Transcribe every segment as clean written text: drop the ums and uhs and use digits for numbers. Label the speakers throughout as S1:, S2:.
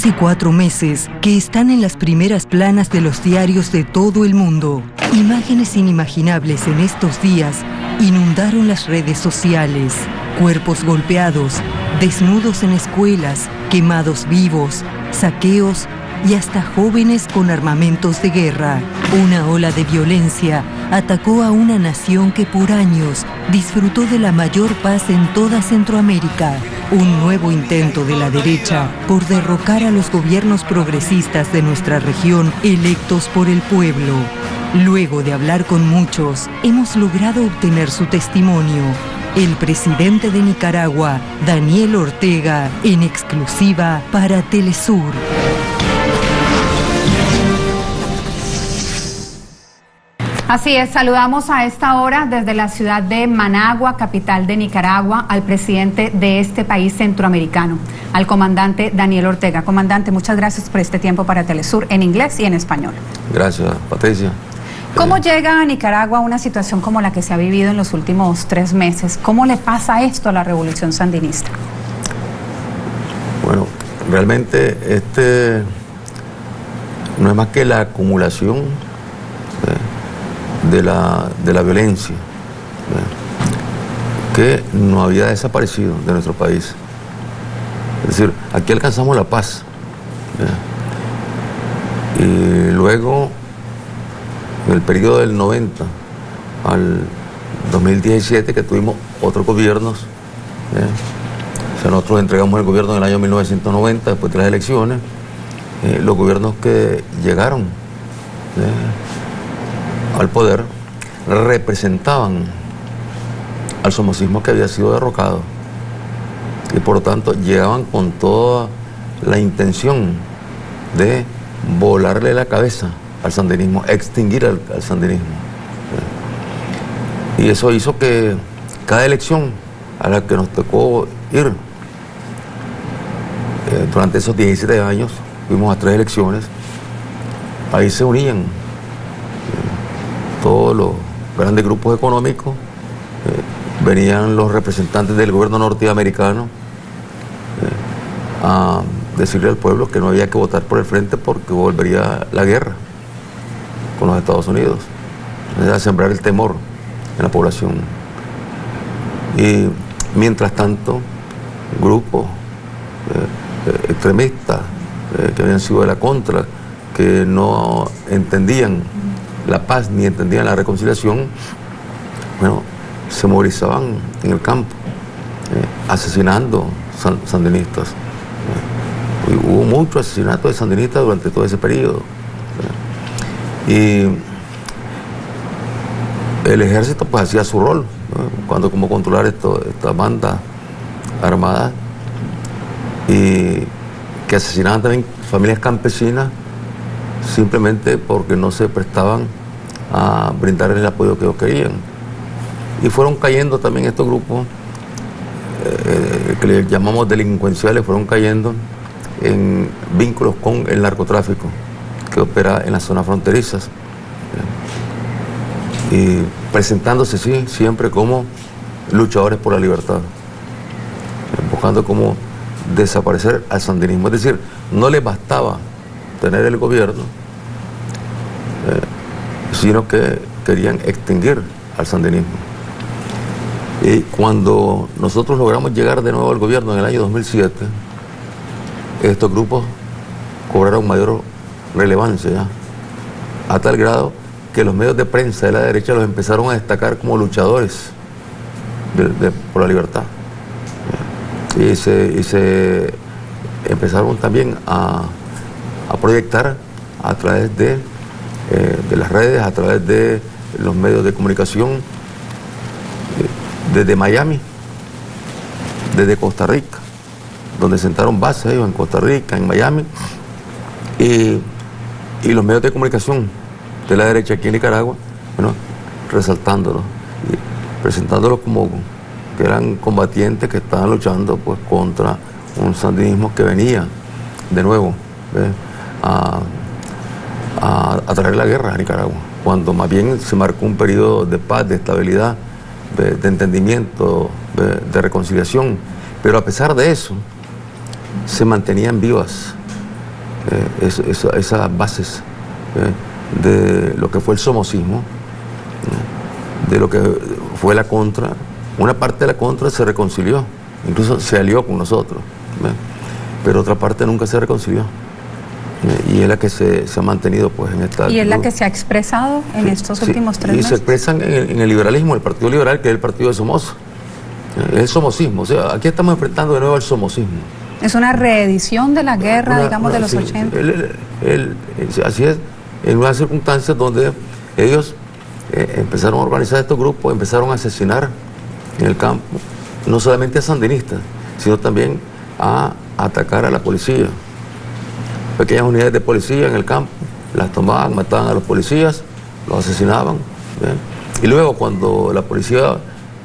S1: 2 y 4 meses que están en las primeras planas de los diarios de todo el mundo. Imágenes inimaginables en estos días inundaron las redes sociales. Cuerpos golpeados, desnudos en escuelas, quemados vivos, saqueos y hasta jóvenes con armamentos de guerra. Una ola de violencia atacó a una nación que por años disfrutó de la mayor paz en toda Centroamérica. Un nuevo intento de la derecha por derrocar a los gobiernos progresistas de nuestra región electos por el pueblo. Luego de hablar con muchos, hemos logrado obtener su testimonio. El presidente de Nicaragua, Daniel Ortega, en exclusiva para Telesur.
S2: Así es, saludamos a esta hora desde la ciudad de Managua, capital de Nicaragua, al presidente de este país centroamericano, al comandante Daniel Ortega. Comandante, muchas gracias por este tiempo para Telesur en inglés y en español.
S3: Gracias, Patricia.
S2: ¿Cómo llega a Nicaragua una situación como la que se ha vivido en los últimos 3 meses? ¿Cómo le pasa esto a la revolución sandinista?
S3: Bueno, realmente no es más que la acumulación de la violencia que no había desaparecido de nuestro país. Es decir, aquí alcanzamos la paz y luego en el periodo del 90 al 2017 que tuvimos otros gobiernos, o sea, nosotros entregamos el gobierno en el año 1990 después de las elecciones, los gobiernos que llegaron al poder representaban al somocismo que había sido derrocado y por lo tanto llegaban con toda la intención de volarle la cabeza al sandinismo, extinguir al sandinismo. Y eso hizo que cada elección a la que nos tocó ir durante esos 17 años, fuimos a 3 elecciones, ahí se unían todos los grandes grupos económicos, venían los representantes del gobierno norteamericano a decirle al pueblo que no había que votar por el frente porque volvería la guerra con los Estados Unidos, a sembrar el temor en la población. Y mientras tanto, grupos extremistas que habían sido de la contra, que no entendían la paz ni entendían la reconciliación, bueno, se movilizaban en el campo, asesinando sandinistas. Y hubo muchos asesinatos de sandinistas durante todo ese periodo. Y el ejército pues hacía su rol, ¿no? Cuando como controlar estas bandas armadas y que asesinaban también familias campesinas simplemente porque no se prestaban a brindar el apoyo que ellos querían. Y fueron cayendo también estos grupos que les llamamos delincuenciales, fueron cayendo en vínculos con el narcotráfico que opera en las zonas fronterizas y presentándose sí, siempre como luchadores por la libertad, buscando cómo desaparecer al sandinismo. Es decir, no les bastaba tener el gobierno, sino que querían extinguir al sandinismo. Y cuando nosotros logramos llegar de nuevo al gobierno en el año 2007, estos grupos cobraron mayor relevancia ya, a tal grado que los medios de prensa de la derecha los empezaron a destacar como luchadores por la libertad. Y se empezaron también a proyectar a través de las redes, a través de los medios de comunicación, desde Miami, desde Costa Rica, donde sentaron bases ellos en Costa Rica, en Miami, y los medios de comunicación de la derecha aquí en Nicaragua, bueno, resaltándolos y presentándolos como que eran combatientes que estaban luchando pues contra un sandinismo que venía de nuevo a traer la guerra a Nicaragua, cuando más bien se marcó un periodo de paz, de estabilidad, de entendimiento, de reconciliación. Pero a pesar de eso, se mantenían vivas esas bases de lo que fue el somocismo, de lo que fue la contra. Una parte de la contra se reconcilió, incluso se alió con nosotros, pero otra parte nunca se reconcilió. Y es la que se ha mantenido pues en esta...
S2: Y es la que se ha expresado en estos últimos 3 meses.
S3: Y se expresan en el liberalismo, el Partido Liberal, que es el partido de Somoza. Es el somocismo, o sea, aquí estamos enfrentando de nuevo al somocismo.
S2: Es una reedición de la guerra, digamos, de los 80.
S3: Así es, en unas circunstancias donde ellos empezaron a organizar estos grupos, empezaron a asesinar en el campo, no solamente a sandinistas, sino también a atacar a la policía. Pequeñas unidades de policía en el campo, las tomaban, mataban a los policías, los asesinaban. Y luego cuando la policía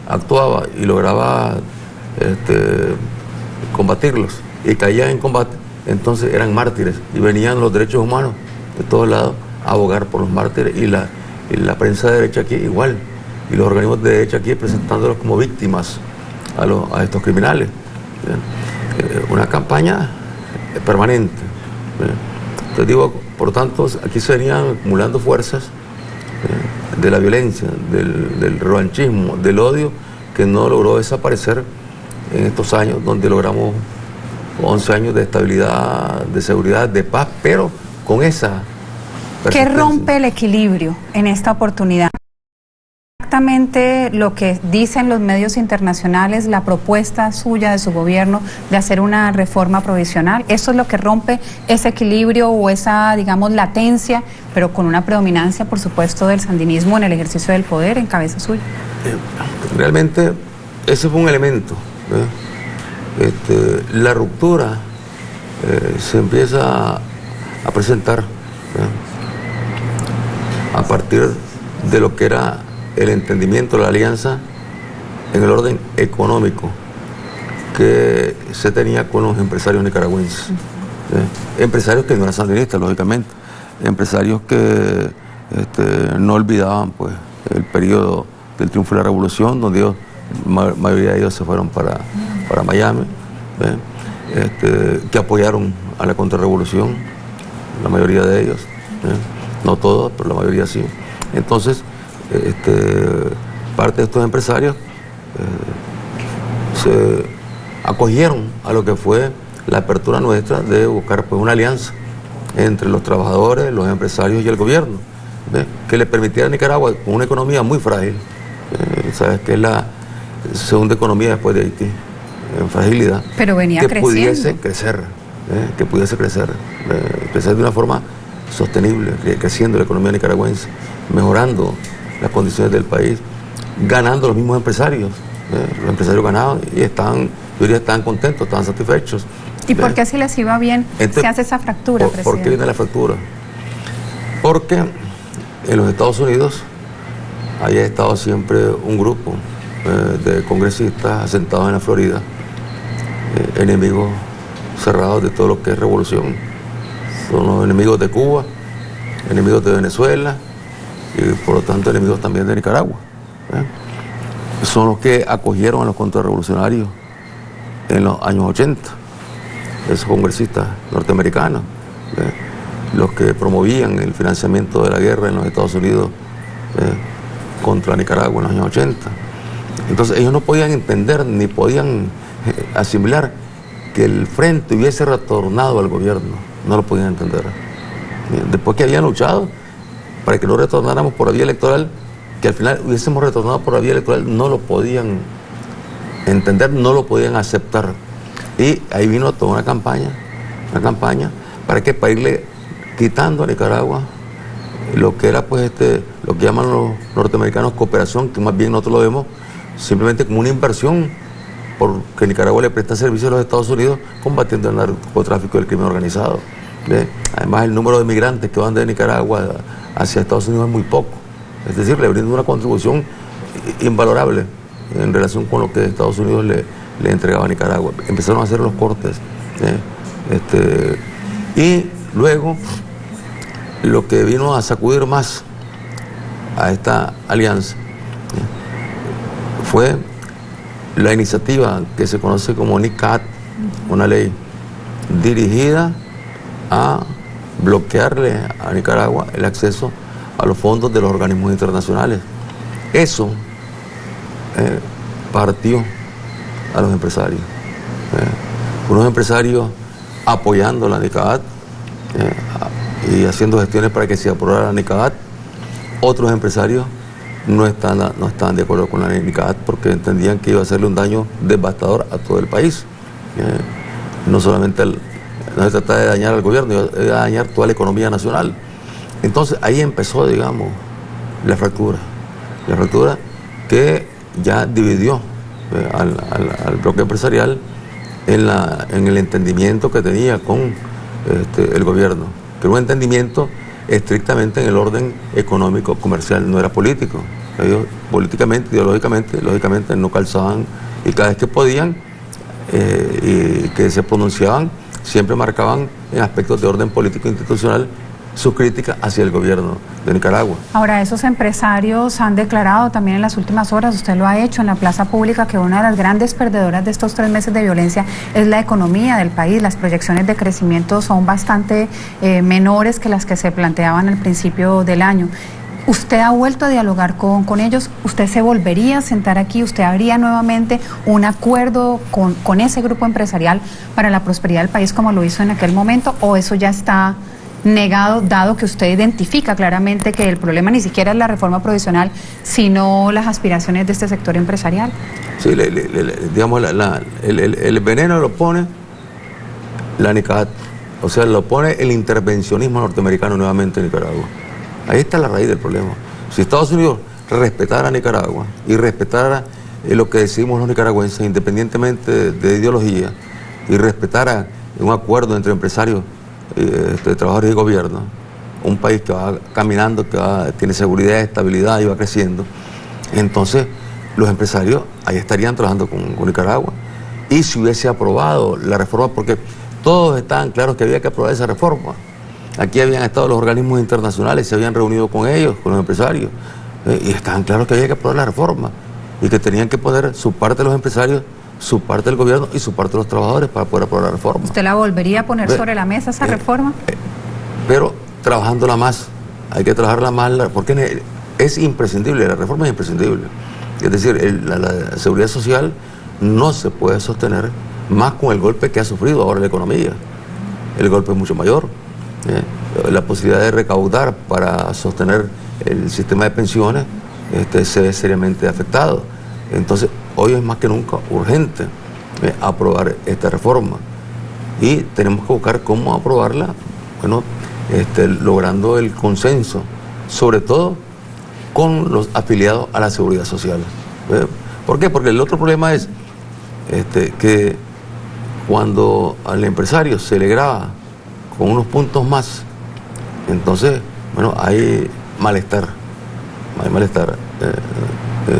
S3: actuaba y lograba combatirlos y caían en combate, entonces eran mártires y venían los derechos humanos de todos lados a abogar por los mártires y la prensa de derecha aquí igual, y los organismos de derecha aquí presentándolos como víctimas a estos criminales. Una campaña permanente. Entonces digo, por tanto, aquí se venían acumulando fuerzas de la violencia, del revanchismo, del odio, que no logró desaparecer en estos años, donde logramos 11 años de estabilidad, de seguridad, de paz, pero con esa
S2: ¿Qué rompe el equilibrio en esta oportunidad? Exactamente lo que dicen los medios internacionales, la propuesta suya de su gobierno de hacer una reforma provisional. ¿Eso es lo que rompe ese equilibrio o esa, digamos, latencia, pero con una predominancia, por supuesto, del sandinismo en el ejercicio del poder en cabeza suya?
S3: Realmente ese fue un elemento. La ruptura se empieza a presentar a partir de lo que era el entendimiento de la alianza en el orden económico que se tenía con los empresarios nicaragüenses. Empresarios que no eran sandinistas, lógicamente, empresarios que no olvidaban pues el periodo del triunfo de la revolución, donde ellos, la mayoría de ellos se fueron para Miami, que apoyaron a la contrarrevolución, la mayoría de ellos, no todos, pero la mayoría sí. Entonces, parte de estos empresarios se acogieron a lo que fue la apertura nuestra de buscar pues una alianza entre los trabajadores, los empresarios y el gobierno, que le permitiera a Nicaragua, con una economía muy frágil, sabes que es la segunda economía después de Haití, en fragilidad,
S2: pero venía creciendo,
S3: pudiese crecer, crecer de una forma sostenible, creciendo la economía nicaragüense, mejorando las condiciones del país, ganando los mismos empresarios. Los empresarios ganaban y yo diría estaban contentos, estaban satisfechos.
S2: ¿Y por qué si les iba bien se hace esa fractura, presidente?
S3: ¿Por qué viene la fractura? Porque en los Estados Unidos haya estado siempre un grupo de congresistas asentados en la Florida, enemigos cerrados de todo lo que es revolución. Son los enemigos de Cuba, enemigos de Venezuela y por lo tanto enemigos también de Nicaragua. Son los que acogieron a los contrarrevolucionarios en los años 80, esos congresistas norteamericanos, los que promovían el financiamiento de la guerra en los Estados Unidos contra Nicaragua en los años 80. Entonces ellos no podían entender ni podían asimilar que el frente hubiese retornado al gobierno, no lo podían entender. Después que habían luchado para que no retornáramos por la vía electoral, que al final hubiésemos retornado por la vía electoral, no lo podían entender, no lo podían aceptar. Y ahí vino toda una campaña para irle quitando a Nicaragua lo que era pues lo que llaman los norteamericanos cooperación, que más bien nosotros lo vemos simplemente como una inversión, porque Nicaragua le presta servicio a los Estados Unidos combatiendo el narcotráfico y el crimen organizado. Además, el número de migrantes que van de Nicaragua hacia Estados Unidos es muy poco. Es decir, le brinda una contribución invalorable en relación con lo que Estados Unidos le entregaba a Nicaragua. Empezaron a hacer los cortes. Y luego, lo que vino a sacudir más a esta alianza fue la iniciativa que se conoce como NICAT, una ley dirigida a bloquearle a Nicaragua el acceso a los fondos de los organismos internacionales. Eso partió a los empresarios. Unos empresarios apoyando la NICAAT y haciendo gestiones para que se aprobara la NICAAT. Otros empresarios no estaban de acuerdo con la NICAAT porque entendían que iba a hacerle un daño devastador a todo el país. No solamente no se trataba de dañar al gobierno, iba a dañar toda la economía nacional. Entonces ahí empezó, digamos, la fractura que ya dividió al bloque empresarial en el entendimiento que tenía con el gobierno, que era un entendimiento estrictamente en el orden económico, comercial, no era político. Ellos políticamente, lógicamente no calzaban, y cada vez que podían y que se pronunciaban, siempre marcaban en aspectos de orden político e institucional su crítica hacia el gobierno de Nicaragua.
S2: Ahora, esos empresarios han declarado también en las últimas horas, usted lo ha hecho en la plaza pública, que una de las grandes perdedoras de estos 3 meses de violencia es la economía del país. Las proyecciones de crecimiento son bastante menores que las que se planteaban al principio del año. ¿Usted ha vuelto a dialogar con ellos? ¿Usted se volvería a sentar aquí? ¿Usted habría nuevamente un acuerdo con ese grupo empresarial para la prosperidad del país como lo hizo en aquel momento? ¿O eso ya está negado, dado que usted identifica claramente que el problema ni siquiera es la reforma provisional, sino las aspiraciones de este sector empresarial?
S3: Sí, digamos, el veneno lo pone la NICAAT, o sea, lo pone el intervencionismo norteamericano nuevamente en Nicaragua. Ahí está la raíz del problema. Si Estados Unidos respetara a Nicaragua y respetara lo que decimos los nicaragüenses, independientemente de ideología, y respetara un acuerdo entre empresarios, trabajadores y gobierno, un país que va caminando, tiene seguridad, estabilidad y va creciendo, entonces los empresarios ahí estarían trabajando con Nicaragua. Y si hubiese aprobado la reforma, porque todos estaban claros que había que aprobar esa reforma. Aquí habían estado los organismos internacionales, se habían reunido con ellos, con los empresarios, y estaban claros que había que aprobar la reforma y que tenían que poner su parte los empresarios, su parte del gobierno y su parte de los trabajadores para poder aprobar la reforma.
S2: ¿Usted la volvería a poner sobre la mesa, esa reforma?
S3: Pero trabajándola más, hay que trabajarla más, porque es imprescindible, la reforma es imprescindible. Es decir, la seguridad social no se puede sostener más con el golpe que ha sufrido ahora la economía. El golpe es mucho mayor. La posibilidad de recaudar para sostener el sistema de pensiones se ve seriamente afectado. Entonces, hoy es más que nunca urgente aprobar esta reforma y tenemos que buscar cómo aprobarla, bueno, logrando el consenso, sobre todo con los afiliados a la seguridad social. ¿Por qué? Porque el otro problema es que cuando al empresario se le grava con unos puntos más, entonces, bueno, hay malestar.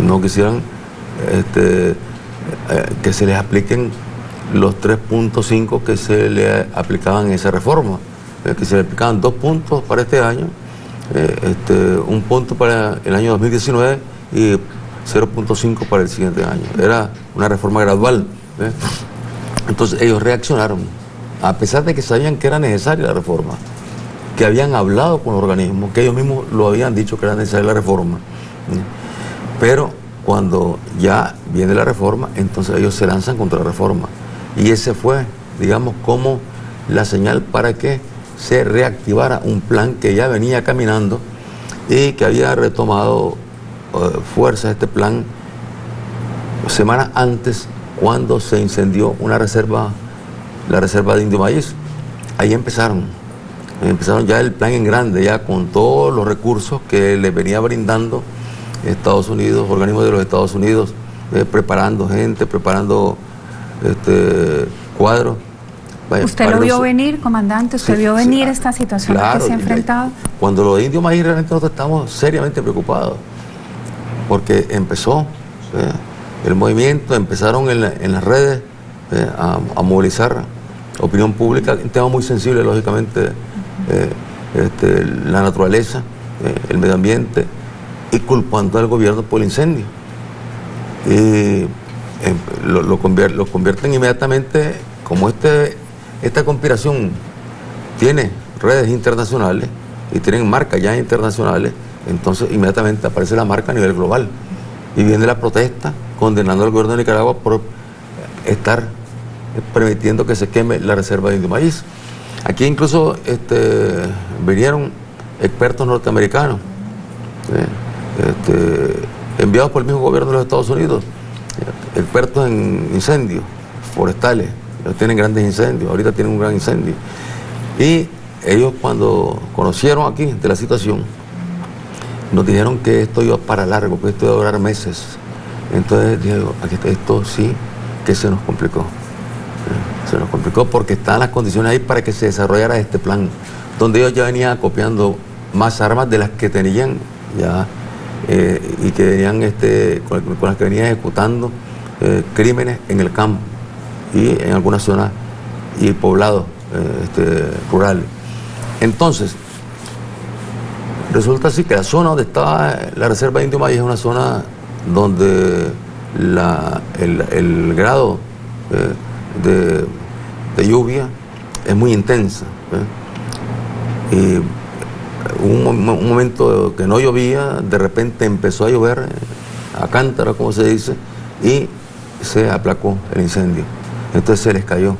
S3: No quisieran que se les apliquen los 3.5 que se le aplicaban en esa reforma, que se le aplicaban 2 puntos para este año, 1 punto para el año 2019 y 0.5 para el siguiente año. Era una reforma gradual. Entonces ellos reaccionaron, a pesar de que sabían que era necesaria la reforma, que habían hablado con los organismos, que ellos mismos lo habían dicho que era necesaria la reforma. Pero cuando ya viene la reforma, entonces ellos se lanzan contra la reforma. Y ese fue, digamos, como la señal para que se reactivara un plan que ya venía caminando y que había retomado fuerza este plan semanas antes, cuando se incendió una reserva, la reserva de Indio Maíz. Ahí empezaron ya el plan en grande, ya con todos los recursos que les venía brindando Estados Unidos, organismos de los Estados Unidos, preparando gente, preparando cuadros.
S2: ¿Usted lo vio venir, comandante? ¿Usted vio venir esta situación a la que se ha enfrentado?
S3: Cuando lo de Indio Maíz, realmente nosotros estamos seriamente preocupados, porque empezó el movimiento, empezaron en las redes a movilizar opinión pública, un tema muy sensible, lógicamente, la naturaleza, el medio ambiente, y culpando al gobierno por el incendio. Y lo convierten inmediatamente, como esta conspiración tiene redes internacionales y tienen marcas ya internacionales, entonces inmediatamente aparece la marca a nivel global. Y viene la protesta condenando al gobierno de Nicaragua por estar permitiendo que se queme la reserva de indio maíz. Aquí incluso vinieron expertos norteamericanos, enviados por el mismo gobierno de los Estados Unidos, expertos en incendios forestales. Ellos tienen grandes incendios, ahorita tienen un gran incendio. Y ellos, cuando conocieron aquí de la situación, nos dijeron que esto iba para largo, que esto iba a durar meses. Entonces dije, aquí está, esto sí que se nos complicó. Se nos complicó porque estaban las condiciones ahí para que se desarrollara este plan, donde ellos ya venían acopiando más armas de las que tenían ya, y que venían con las que venían ejecutando crímenes en el campo y en algunas zonas y poblados rurales. Entonces, resulta así que la zona donde estaba la reserva de indio maíz es una zona donde el grado de lluvia es muy intensa. Y un momento que no llovía, de repente empezó a llover a cántaro, como se dice, y se aplacó el incendio. Entonces se les cayó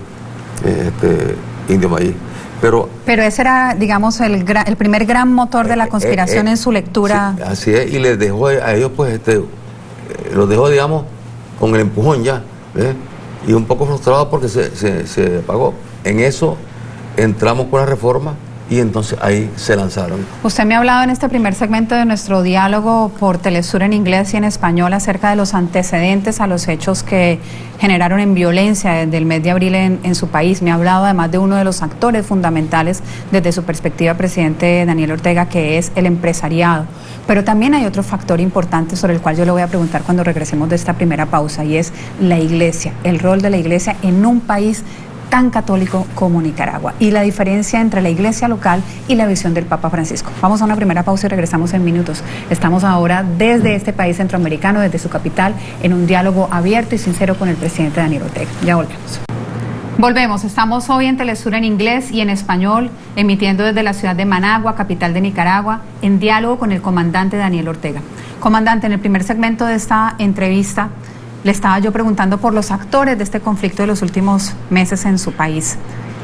S3: indio maíz. Pero
S2: ese era, digamos, el primer gran motor de la conspiración en su lectura.
S3: Sí, así es, y les dejó a ellos, pues, los dejó, digamos, con el empujón ya, y un poco frustrados porque se apagó. En eso entramos con la reforma y entonces ahí se lanzaron. Usted
S2: me ha hablado en este primer segmento de nuestro diálogo por Telesur en inglés y en español acerca de los antecedentes a los hechos que generaron en violencia desde el mes de abril en su país. Me ha hablado además de uno de los actores fundamentales desde su perspectiva, presidente Daniel Ortega, que es el empresariado. Pero también hay otro factor importante sobre el cual yo le voy a preguntar cuando regresemos de esta primera pausa, y es la iglesia, el rol de la iglesia en un país tan católico como Nicaragua y la diferencia entre la iglesia local y la visión del Papa Francisco. Vamos a una primera pausa y regresamos en minutos. Estamos ahora desde este país centroamericano, desde su capital, en un diálogo abierto y sincero con el presidente Daniel Ortega. Ya volvemos. Volvemos, estamos hoy en Telesur en inglés y en español, emitiendo desde la ciudad de Managua, capital de Nicaragua, en diálogo con el comandante Daniel Ortega. Comandante, en el primer segmento de esta entrevista, le estaba yo preguntando por los actores de este conflicto de los últimos meses en su país.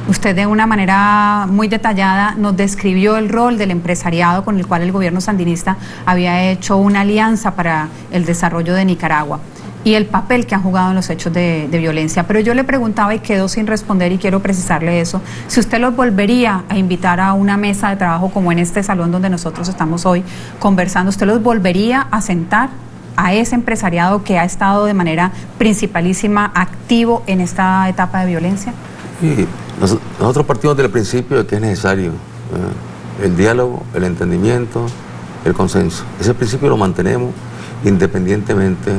S2: Usted de una manera muy detallada nos describió el rol del empresariado con el cual el gobierno sandinista había hecho una alianza para el desarrollo de Nicaragua y el papel que han jugado en los hechos de violencia. Pero yo le preguntaba y quedó sin responder, y quiero precisarle eso, si usted los volvería a invitar a una mesa de trabajo como en este salón donde nosotros estamos hoy conversando, ¿usted los volvería a sentar a ese empresariado que ha estado de manera principalísima activo en esta etapa de violencia?
S3: Sí, nosotros partimos del principio de que es necesario el diálogo, el entendimiento, el consenso. Ese principio lo mantenemos independientemente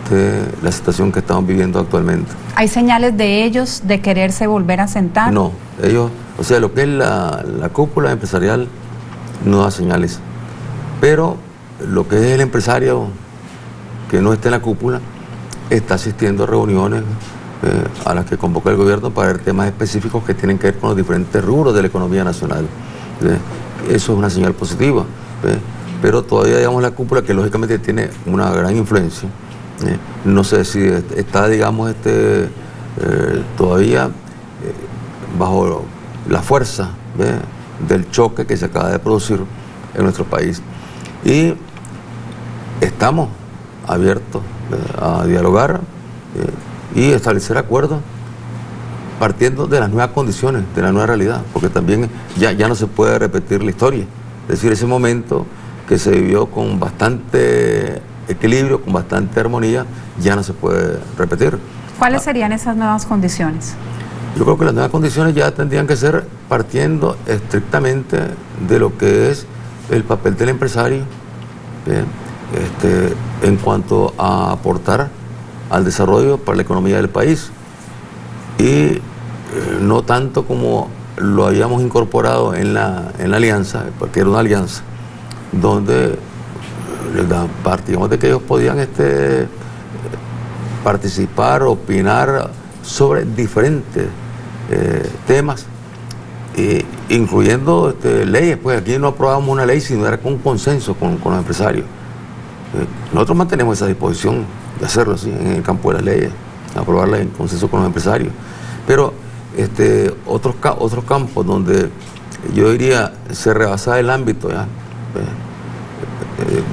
S3: de la situación que estamos viviendo actualmente.
S2: ¿Hay señales de ellos de quererse volver a sentar?
S3: No, ellos, o sea, lo que es la cúpula empresarial no da señales, pero lo que es el empresario que no esté en la cúpula está asistiendo a reuniones a las que convoca el gobierno para ver temas específicos que tienen que ver con los diferentes rubros de la economía nacional. Eso es una señal positiva, pero todavía, digamos, la cúpula, que lógicamente tiene una gran influencia, no sé si está, digamos, todavía bajo la fuerza del choque que se acaba de producir en nuestro país. Y estamos abiertos a dialogar y establecer acuerdos partiendo de las nuevas condiciones, de la nueva realidad, porque también ya no se puede repetir la historia. Es decir, ese momento que se vivió con bastante equilibrio, con bastante armonía, ya no se puede repetir.
S2: ¿Cuáles serían esas nuevas condiciones?
S3: Yo creo que las nuevas condiciones ya tendrían que ser partiendo estrictamente de lo que es el papel del empresario, en cuanto a aportar al desarrollo para la economía del país, y no tanto como lo habíamos incorporado en la alianza, porque era una alianza donde partimos de que ellos podían participar, opinar sobre diferentes temas, incluyendo leyes. Pues aquí no aprobamos una ley, sino era con consenso con los empresarios. Nosotros mantenemos esa disposición de hacerlo así en el campo de las leyes, aprobarla en consenso con los empresarios. Pero otros campos donde yo diría se rebasaba el ámbito, ya,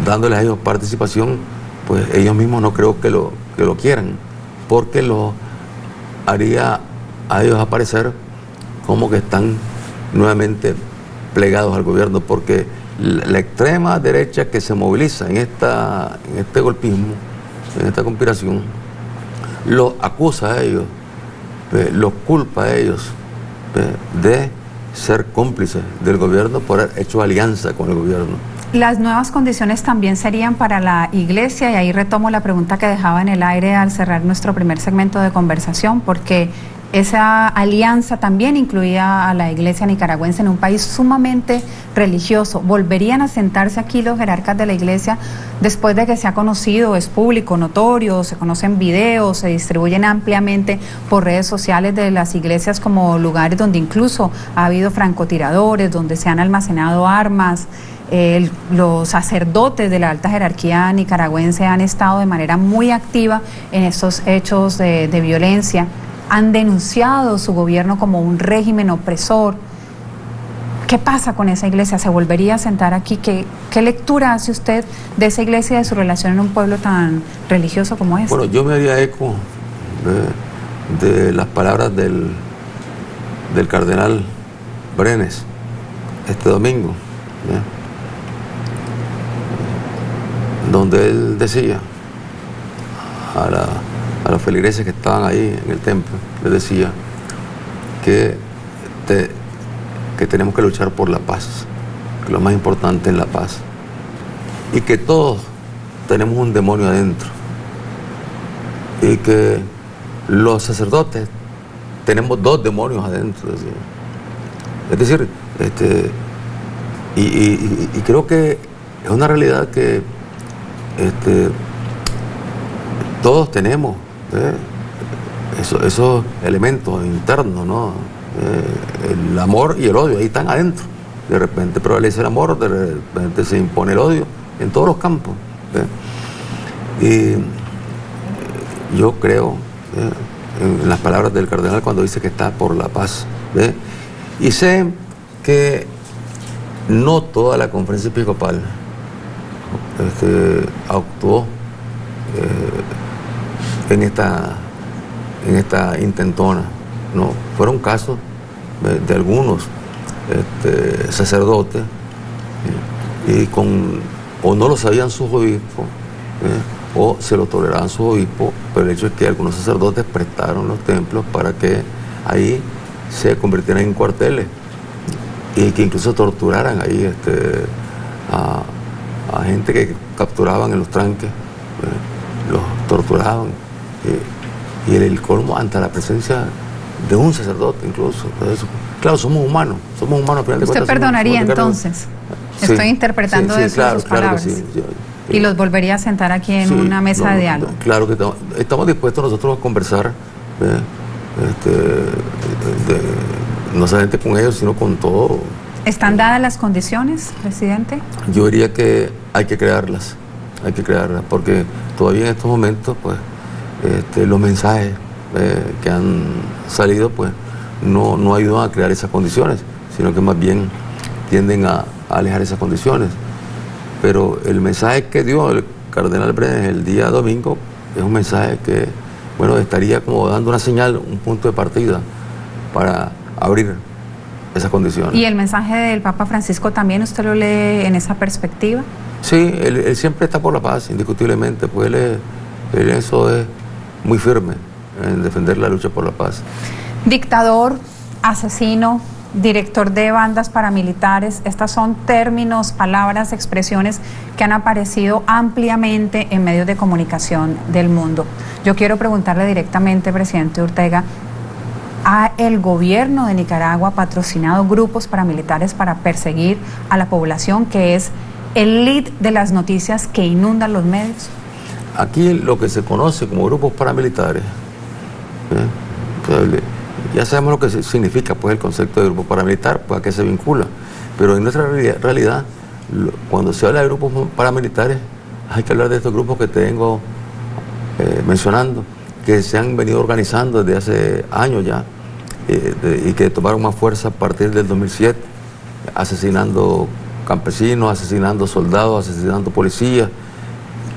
S3: dándoles a ellos participación, pues ellos mismos no creo que lo quieran, porque lo haría a ellos aparecer como que están nuevamente plegados al gobierno, porque la extrema derecha que se moviliza en este golpismo, en esta conspiración, los acusa a ellos, los culpa a ellos de ser cómplices del gobierno por haber hecho alianza con el gobierno.
S2: Las nuevas condiciones también serían para la Iglesia, y ahí retomo la pregunta que dejaba en el aire al cerrar nuestro primer segmento de conversación, porque esa alianza también incluía a la Iglesia nicaragüense en un país sumamente religioso. ¿Volverían a sentarse aquí los jerarcas de la Iglesia después de que se ha conocido, es público, notorio, se conocen videos, se distribuyen ampliamente por redes sociales de las iglesias como lugares donde incluso ha habido francotiradores, donde se han almacenado armas? Los sacerdotes de la alta jerarquía nicaragüense han estado de manera muy activa en estos hechos de violencia. Han denunciado su gobierno como un régimen opresor. ¿Qué pasa con esa iglesia? ¿Se volvería a sentar aquí? ¿Qué lectura hace usted de esa iglesia y de su relación en un pueblo tan religioso como este?
S3: Bueno, yo me haría eco de las palabras del cardenal Brenes este domingo, donde él decía a los feligreses que estaban ahí en el templo, les decía que tenemos que luchar por la paz, que lo más importante es la paz, y que todos tenemos un demonio adentro, y que los sacerdotes tenemos 2 demonios adentro, decía. Es decir, y creo que es una realidad que todos tenemos esos elementos internos, ¿no? El amor y el odio, ahí están adentro. De repente prevalece el amor, de repente se impone el odio en todos los campos. Y yo creo en las palabras del cardenal cuando dice que está por la paz. Y sé que no toda la conferencia episcopal actuó en esta intentona, ¿no? Fueron casos de algunos sacerdotes y o no lo sabían sus obispos o se lo toleraban sus obispos, pero el hecho es que algunos sacerdotes prestaron los templos para que ahí se convirtieran en cuarteles y que incluso torturaran ahí a gente que capturaban en los tranques, los torturaban. Y el colmo ante la presencia de un sacerdote incluso. Claro, somos humanos al final de cuentas.
S2: ¿Usted perdonaría entonces?
S3: Sí,
S2: estoy interpretando eso
S3: claro,
S2: sus palabras.
S3: Claro que sí.
S2: ¿Y los volvería a sentar aquí en una mesa de diálogo?
S3: Claro que estamos dispuestos nosotros a conversar, no solamente con ellos, sino con todo.
S2: ¿Están dadas las condiciones, presidente?
S3: Yo diría que hay que crearlas, porque todavía en estos momentos, pues, los mensajes que han salido, pues, no ayudan a crear esas condiciones, sino que más bien tienden a alejar esas condiciones. Pero el mensaje que dio el cardenal Brenes el día domingo es un mensaje que, bueno, estaría como dando una señal, un punto de partida para abrir esas condiciones.
S2: ¿Y el mensaje del Papa Francisco también usted lo lee en esa perspectiva?
S3: Sí, él siempre está por la paz, indiscutiblemente, pues él eso es muy firme en defender la lucha por la paz.
S2: Dictador, asesino, director de bandas paramilitares, estas son términos, palabras, expresiones que han aparecido ampliamente en medios de comunicación del mundo. Yo quiero preguntarle directamente, presidente Ortega, ¿ha el gobierno de Nicaragua patrocinado grupos paramilitares para perseguir a la población, que es el lead de las noticias que inundan los medios?
S3: Aquí lo que se conoce como grupos paramilitares, ya sabemos lo que significa pues el concepto de grupo paramilitar, pues a qué se vincula. Pero en nuestra realidad, cuando se habla de grupos paramilitares, hay que hablar de estos grupos que te vengo mencionando, que se han venido organizando desde hace años ya, y que tomaron más fuerza a partir del 2007, asesinando campesinos, asesinando soldados, asesinando policías,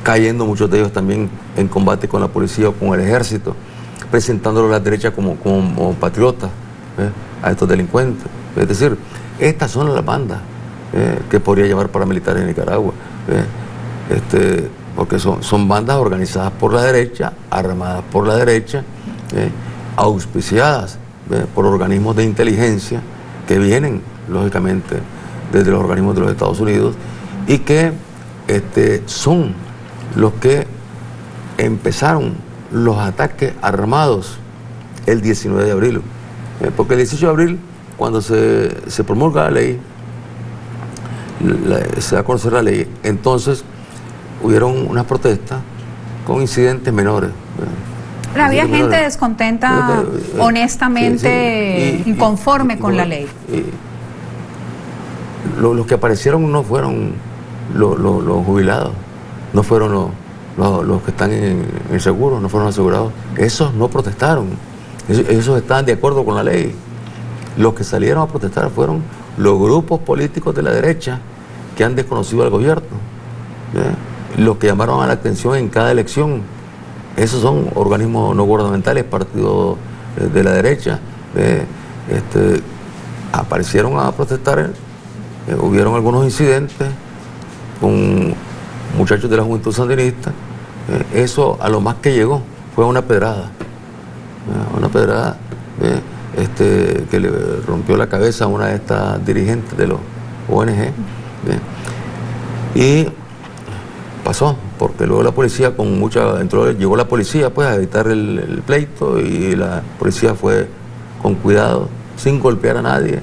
S3: cayendo muchos de ellos también en combate con la policía o con el ejército, presentándolo a la derecha como patriotas a estos delincuentes. Es decir, estas son las bandas que podría llamar paramilitares en Nicaragua, porque son bandas organizadas por la derecha, armadas por la derecha, auspiciadas por organismos de inteligencia que vienen, lógicamente, desde los organismos de los Estados Unidos y que son los que empezaron los ataques armados el 19 de abril. Porque el 18 de abril, cuando se promulga la ley, se da a conocer la ley, entonces hubieron unas protestas con incidentes menores.
S2: Pero había gente descontenta, honestamente, inconforme con la ley.
S3: Los que aparecieron no fueron los jubilados, no fueron los que están en el seguro, no fueron asegurados. Esos no protestaron, esos estaban de acuerdo con la ley. Los que salieron a protestar fueron los grupos políticos de la derecha que han desconocido al gobierno, los que llamaron a la atención en cada elección. Esos son organismos no gubernamentales, partidos de la derecha. Aparecieron a protestar, hubieron algunos incidentes con muchachos de la Juventud Sandinista. Eso a lo más que llegó fue una pedrada. Que le rompió la cabeza a una de estas dirigentes de los ONG. Y pasó, porque luego la policía llegó la policía pues a evitar el pleito, y la policía fue con cuidado, sin golpear a nadie,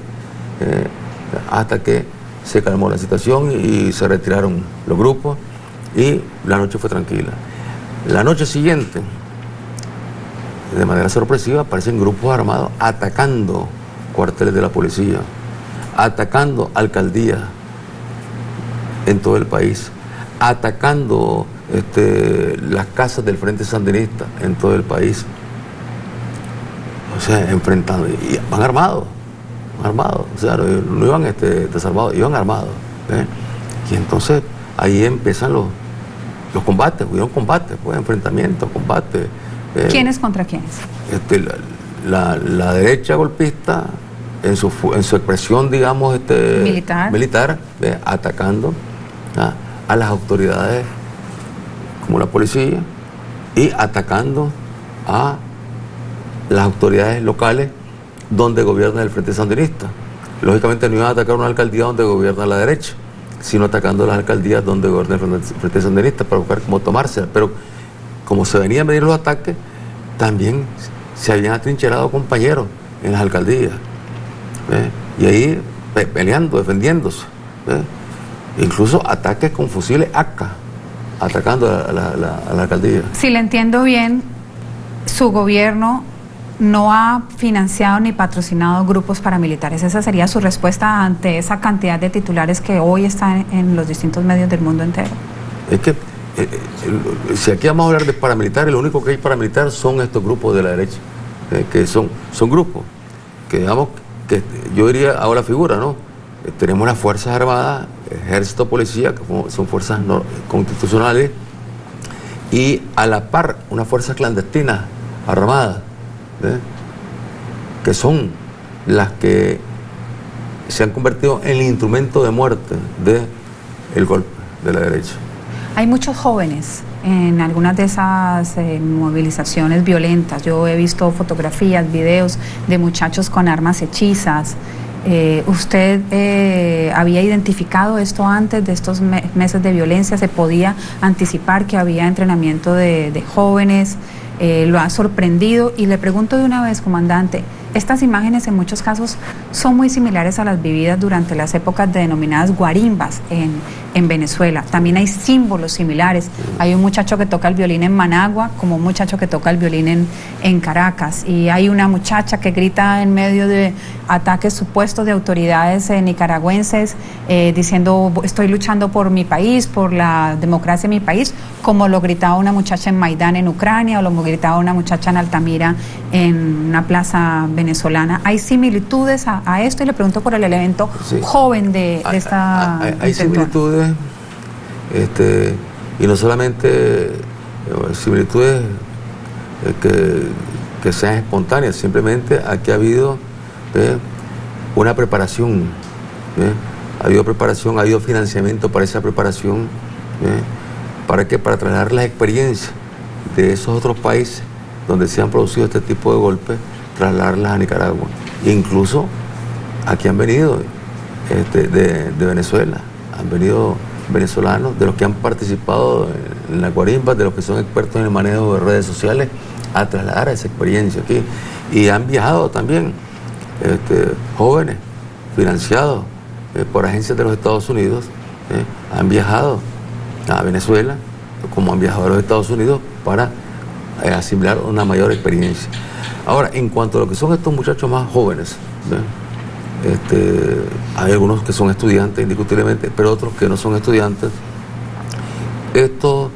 S3: hasta que se calmó la situación y se retiraron los grupos y la noche fue tranquila. La noche siguiente, de manera sorpresiva, aparecen grupos armados atacando cuarteles de la policía, atacando alcaldías en todo el país, atacando las casas del Frente Sandinista en todo el país. O sea, enfrentando, y van armados, o sea, no iban desarmados, iban armados. Y entonces ahí empiezan los combates, hubieron combates, pues, enfrentamientos, combates.
S2: ¿Quiénes contra quiénes?
S3: La derecha golpista, en su expresión, digamos, militar, atacando a las autoridades como la policía y atacando a las autoridades locales donde gobierna el Frente Sandinista. Lógicamente no iban a atacar una alcaldía donde gobierna la derecha, sino atacando las alcaldías donde gobierna el Frente Sandinista para buscar cómo tomárselas. Pero como se venían a venir los ataques, también se habían atrincherado compañeros en las alcaldías, y ahí peleando, defendiéndose, incluso ataques con fusiles AK, atacando a la alcaldía.
S2: Si le entiendo bien, su gobierno no ha financiado ni patrocinado grupos paramilitares. ¿Esa sería su respuesta ante esa cantidad de titulares que hoy están en los distintos medios del mundo entero?
S3: Es que si aquí vamos a hablar de paramilitares, lo único que hay paramilitar son estos grupos de la derecha, que son grupos que, digamos, que yo diría, hago la figura, ¿no? Tenemos las Fuerzas Armadas, Ejército, Policía, que son fuerzas constitucionales, y a la par unas fuerzas clandestinas armadas, que son las que se han convertido en el instrumento de muerte del golpe de la derecha.
S2: Hay muchos jóvenes en algunas de esas movilizaciones violentas. Yo he visto fotografías, videos de muchachos con armas hechizas. ¿Usted había identificado esto antes de estos meses de violencia? ¿Se podía anticipar que había entrenamiento de jóvenes? ¿Lo ha sorprendido? Y le pregunto de una vez, comandante, estas imágenes en muchos casos son muy similares a las vividas durante las épocas denominadas guarimbas en Venezuela. También hay símbolos similares. Hay un muchacho que toca el violín en Managua como un muchacho que toca el violín en Caracas, y hay una muchacha que grita en medio de ataques supuestos de autoridades nicaragüenses diciendo estoy luchando por mi país, por la democracia en mi país, como lo gritaba una muchacha en Maidán en Ucrania o lo gritaba una muchacha en Altamira en una plaza venezolana. ¿Hay similitudes a esto? Y le pregunto por el elemento joven de esta...
S3: Hay similitudes, y no solamente similitudes que sean espontáneas, simplemente aquí ha habido una preparación, ha habido preparación, ha habido financiamiento para esa preparación, ¿para qué? Para trasladar las experiencias de esos otros países donde se han producido este tipo de golpes, trasladarlas a Nicaragua. E incluso aquí han venido de Venezuela, han venido venezolanos, de los que han participado en la guarimba, de los que son expertos en el manejo de redes sociales, a trasladar esa experiencia aquí. Y han viajado también jóvenes financiados por agencias de los Estados Unidos, han viajado a Venezuela, como han viajado a los Estados Unidos, para asimilar una mayor experiencia. Ahora, en cuanto a lo que son estos muchachos más jóvenes, hay algunos que son estudiantes indiscutiblemente, pero otros que no son estudiantes. Estos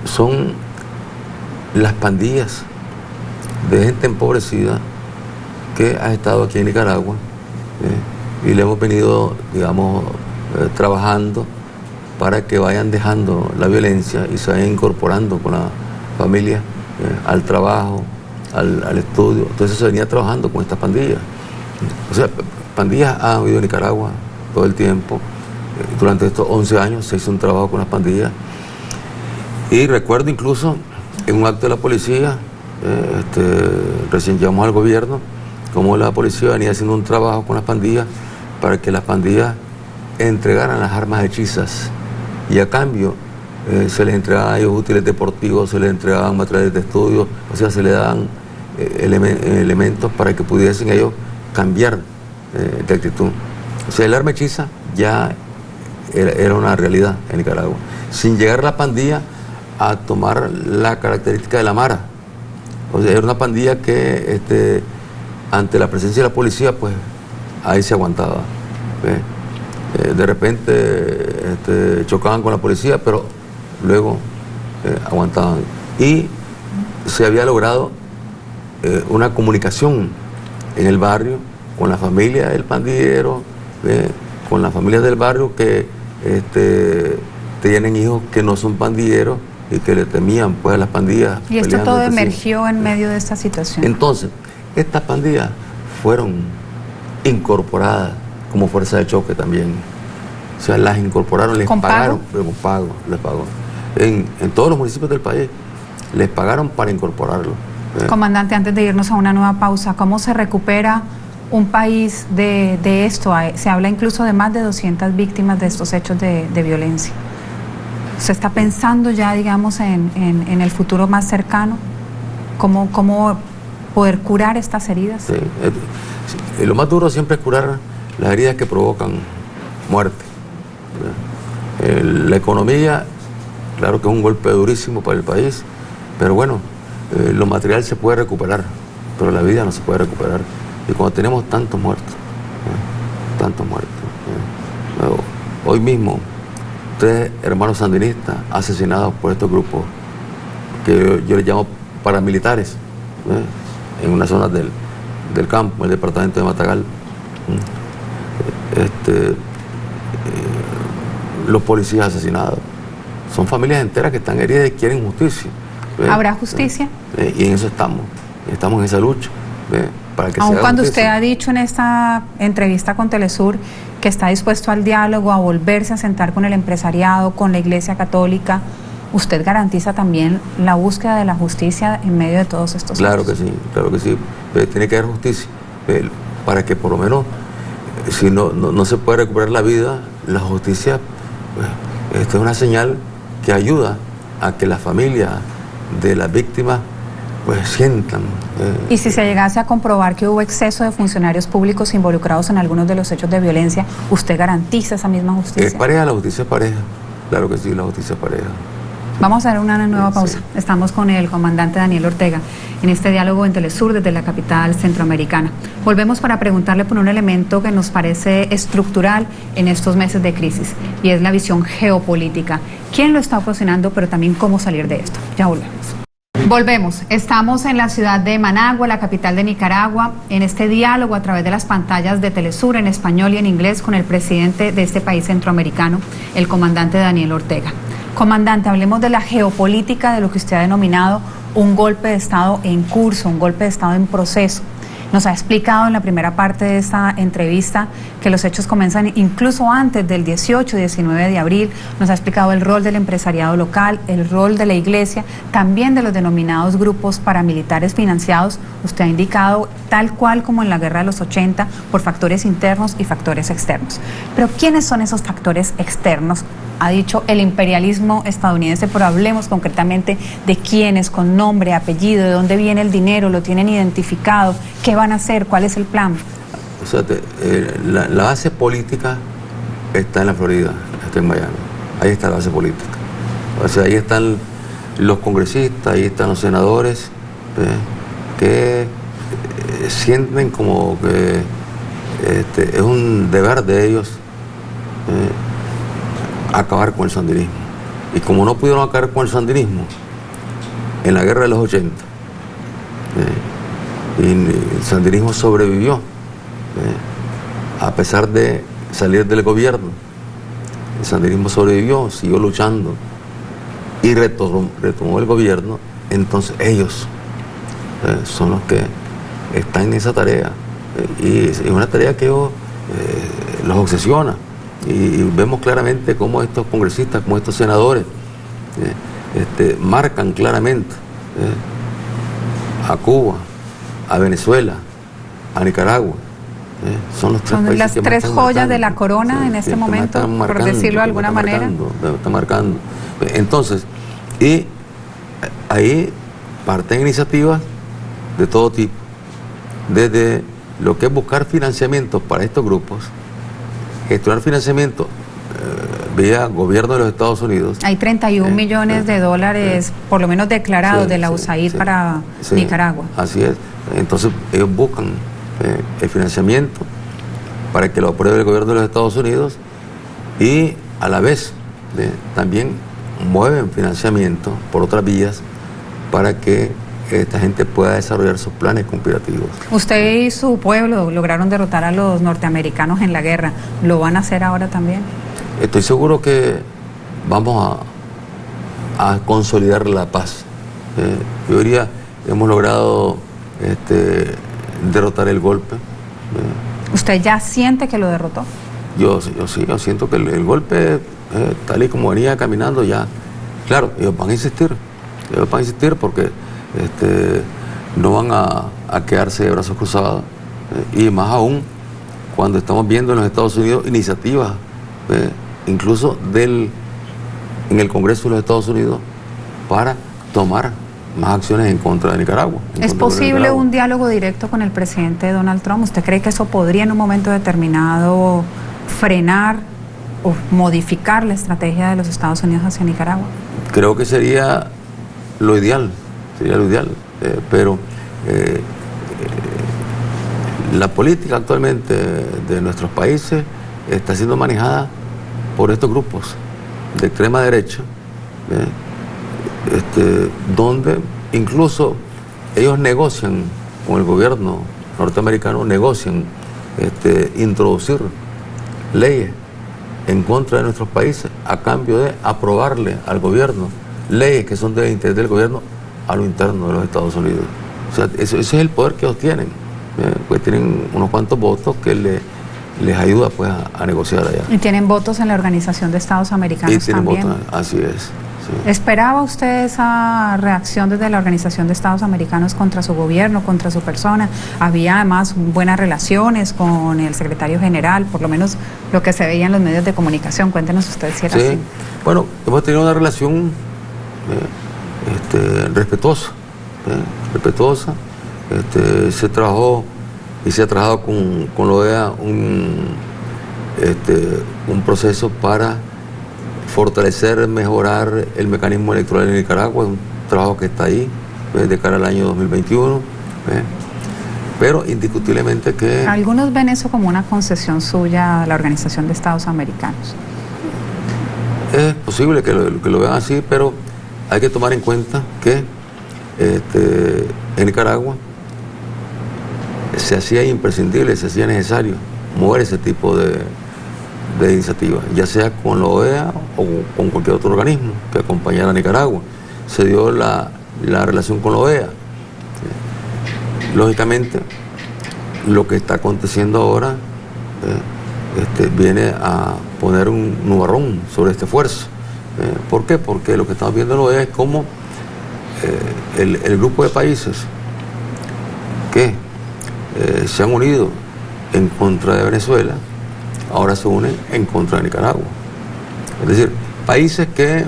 S3: son las pandillas de gente empobrecida que ha estado aquí en Nicaragua, y le hemos venido, digamos, trabajando para que vayan dejando la violencia y se vayan incorporando con la familia al trabajo, al estudio. Entonces se venía trabajando con estas pandillas. O sea, pandillas han habido en Nicaragua todo el tiempo. Durante estos 11 años se hizo un trabajo con las pandillas. Y recuerdo incluso en un acto de la policía, recién llegamos al gobierno, como la policía venía haciendo un trabajo con las pandillas para que las pandillas entregaran las armas hechizas, y a cambio se les entregaban a ellos útiles deportivos, se les entregaban materiales de estudio, o sea, se les daban elementos para que pudiesen ellos cambiar de actitud. O sea, el arma hechiza ya era una realidad en Nicaragua, sin llegar la pandilla a tomar la característica de la Mara. O sea, era una pandilla que ante la presencia de la policía, pues ahí se aguantaba. De repente chocaban con la policía, pero luego aguantaban. Y se había logrado una comunicación en el barrio con la familia del pandillero, con las familias del barrio que tienen hijos que no son pandilleros y que le temían pues a las pandillas.
S2: Y esto todo emergió en medio de esta situación.
S3: Entonces, estas pandillas fueron incorporadas como fuerza de choque también. O sea, las incorporaron, les pagaron, pero con pago, les pagó. En todos los municipios del país les pagaron para incorporarlo.
S2: Comandante, antes de irnos a una nueva pausa, ¿cómo se recupera un país de esto? Se habla incluso de más de 200 víctimas de estos hechos de violencia. ¿Se está pensando ya, digamos, en el futuro más cercano? ¿Cómo poder curar estas heridas?
S3: Sí, lo más duro siempre es curar las heridas que provocan muerte. La economía, claro que es un golpe durísimo para el país, pero bueno, lo material se puede recuperar, pero la vida no se puede recuperar. Y cuando tenemos tantos muertos, hoy mismo 3 hermanos sandinistas asesinados por estos grupos que yo les llamo paramilitares, en una zona del campo, el departamento de Matagal. Los policías asesinados, son familias enteras que están heridas y quieren justicia.
S2: ¿Habrá justicia?
S3: Y en eso estamos en esa lucha, para que
S2: aun
S3: se
S2: cuando
S3: justicia.
S2: Usted ha dicho en esta entrevista con Telesur que está dispuesto al diálogo, a volverse a sentar con el empresariado, con la Iglesia Católica, ¿usted garantiza también la búsqueda de la justicia en medio de todos estos
S3: Claro
S2: hechos?
S3: que sí, claro que sí. Tiene que haber justicia, para que por lo menos, si no se puede recuperar la vida, la justicia, esto es una señal que ayuda a que la familia de las víctimas pues sientan.
S2: ¿Y si se llegase a comprobar que hubo exceso de funcionarios públicos involucrados en algunos de los hechos de violencia, ¿usted garantiza esa misma justicia?
S3: Es pareja, la justicia es pareja. Claro que sí, la justicia es pareja.
S2: Vamos a hacer una nueva pausa. Sí. Estamos con el comandante Daniel Ortega en este diálogo en Telesur desde la capital centroamericana. Volvemos para preguntarle por un elemento que nos parece estructural en estos meses de crisis y es la visión geopolítica. ¿Quién lo está ocasionando, pero también cómo salir de esto? Ya volvemos. Volvemos. Estamos en la ciudad de Managua, la capital de Nicaragua, en este diálogo a través de las pantallas de Telesur en español y en inglés con el presidente de este país centroamericano, el comandante Daniel Ortega. Comandante, hablemos de la geopolítica, de lo que usted ha denominado un golpe de Estado en curso, un golpe de Estado en proceso. Nos ha explicado en la primera parte de esta entrevista que los hechos comienzan incluso antes del 18 y 19 de abril. Nos ha explicado el rol del empresariado local, el rol de la iglesia, también de los denominados grupos paramilitares financiados. Usted ha indicado tal cual como en la guerra de los 80 por factores internos y factores externos. Pero ¿quiénes son esos factores externos? Ha dicho el imperialismo estadounidense, pero hablemos concretamente de quiénes, con nombre, apellido, de dónde viene el dinero, lo tienen identificado, qué van a hacer, cuál es el plan.
S3: O sea, la base política está en la Florida, está en Miami. Ahí está la base política. O sea, ahí están los congresistas, ahí están los senadores, que sienten como que es un deber de ellos acabar con el sandinismo. Y como no pudieron acabar con el sandinismo en la guerra de los 80, y el sandinismo sobrevivió, a pesar de salir del gobierno, el sandinismo sobrevivió, siguió luchando y retomó el gobierno. Entonces ellos son los que están en esa tarea, y es una tarea que los obsesiona. Y vemos claramente cómo estos congresistas, cómo estos senadores marcan claramente a Cuba, a Venezuela, a Nicaragua. Son los tres países
S2: las
S3: que
S2: tres
S3: están
S2: joyas
S3: marcando,
S2: de la corona en este momento, por decirlo de alguna manera.
S3: Está marcando. Entonces, y ahí parten iniciativas de todo tipo, desde lo que es buscar financiamiento para estos grupos, gestionar financiamiento vía gobierno de los Estados Unidos.
S2: Hay 31 millones de dólares, por lo menos declarados, de la USAID para Nicaragua.
S3: Así es. Entonces ellos buscan el financiamiento para que lo apruebe el gobierno de los Estados Unidos, y a la vez también mueven financiamiento por otras vías para que esta gente pueda desarrollar sus planes conspirativos. Usted
S2: y su pueblo lograron derrotar a los norteamericanos en la guerra. ¿Lo van a hacer ahora también?
S3: Estoy seguro que vamos a consolidar la paz. Yo diría, hemos logrado derrotar el golpe.
S2: ¿Usted ya siente que lo derrotó?
S3: Yo siento que el golpe, tal y como venía caminando ya, claro, ellos van a insistir porque no van a quedarse de brazos cruzados, y más aún cuando estamos viendo en los Estados Unidos iniciativas, incluso en el Congreso de los Estados Unidos, para tomar más acciones en contra de Nicaragua.
S2: ¿Es posible un diálogo directo con el presidente Donald Trump? ¿Usted cree que eso podría en un momento determinado frenar o modificar la estrategia de los Estados Unidos hacia Nicaragua?
S3: Creo que sería lo ideal, pero la política actualmente de nuestros países está siendo manejada por estos grupos de extrema derecha, donde incluso ellos negocian con el gobierno norteamericano, introducir leyes en contra de nuestros países a cambio de aprobarle al gobierno leyes que son de interés del gobierno a lo interno de los Estados Unidos. O sea, ese es el poder que ellos tienen, pues tienen unos cuantos votos que les ayuda pues a negociar allá.
S2: Y tienen votos en la Organización de Estados Americanos
S3: y tienen
S2: también.
S3: Votos, así es. Sí.
S2: ¿Esperaba usted esa reacción desde la Organización de Estados Americanos contra su gobierno, contra su persona? Había además buenas relaciones con el secretario general, por lo menos lo que se veía en los medios de comunicación. Cuéntenos usted si era así.
S3: Bueno, hemos tenido una relación respetuosa, respetuosa. Se trabajó y se ha trabajado con la OEA un proceso para fortalecer, mejorar el mecanismo electoral en Nicaragua, es un trabajo que está ahí de cara al año 2021, pero indiscutiblemente que...
S2: Algunos ven eso como una concesión suya a la Organización de Estados Americanos.
S3: Es posible que lo vean así, pero hay que tomar en cuenta que en Nicaragua se hacía imprescindible, se hacía necesario mover ese tipo de iniciativas, ya sea con la OEA o con cualquier otro organismo que acompañara a Nicaragua. Se dio la relación con la OEA. Lógicamente, lo que está aconteciendo ahora viene a poner un nubarrón sobre este esfuerzo. ¿Por qué? Porque lo que estamos viendo en la OEA es cómo el grupo de países que se han unido en contra de Venezuela ahora se unen en contra de Nicaragua. Es decir, países que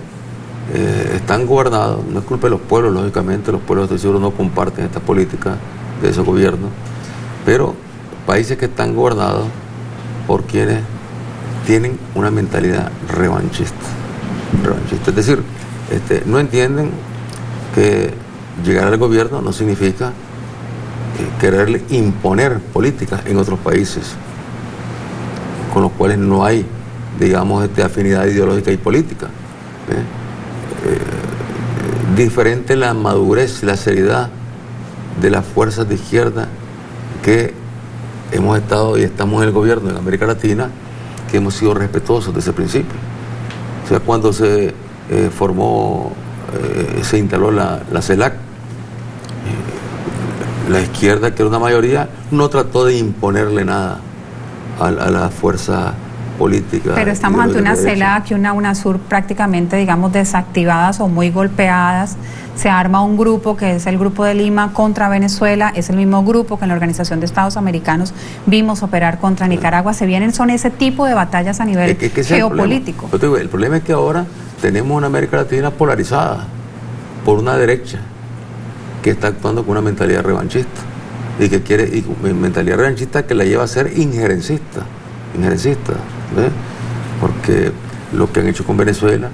S3: están gobernados, no es culpa de los pueblos, lógicamente, los pueblos, estoy seguro, no comparten esta política de esos gobiernos, pero países que están gobernados por quienes tienen una mentalidad revanchista. Es decir, no entienden que llegar al gobierno no significa quererle imponer políticas en otros países con los cuales no hay, digamos, afinidad ideológica y política. Diferente la madurez, la seriedad de las fuerzas de izquierda que hemos estado y estamos en el gobierno en América Latina, que hemos sido respetuosos de ese principio. O sea, cuando se formó, se instaló la CELAC, la izquierda, que era una mayoría, no trató de imponerle nada a la fuerza política.
S2: Pero estamos ante una CELAC y una UNASUR prácticamente, digamos, desactivadas o muy golpeadas. Se arma un grupo que es el Grupo de Lima contra Venezuela, es el mismo grupo que en la Organización de Estados Americanos vimos operar contra Nicaragua. Son ese tipo de batallas a nivel geopolítico.
S3: El problema es que ahora tenemos una América Latina polarizada por una derecha que está actuando con una mentalidad revanchista y que quiere, y mentalidad revanchista que la lleva a ser injerencista, porque lo que han hecho con Venezuela,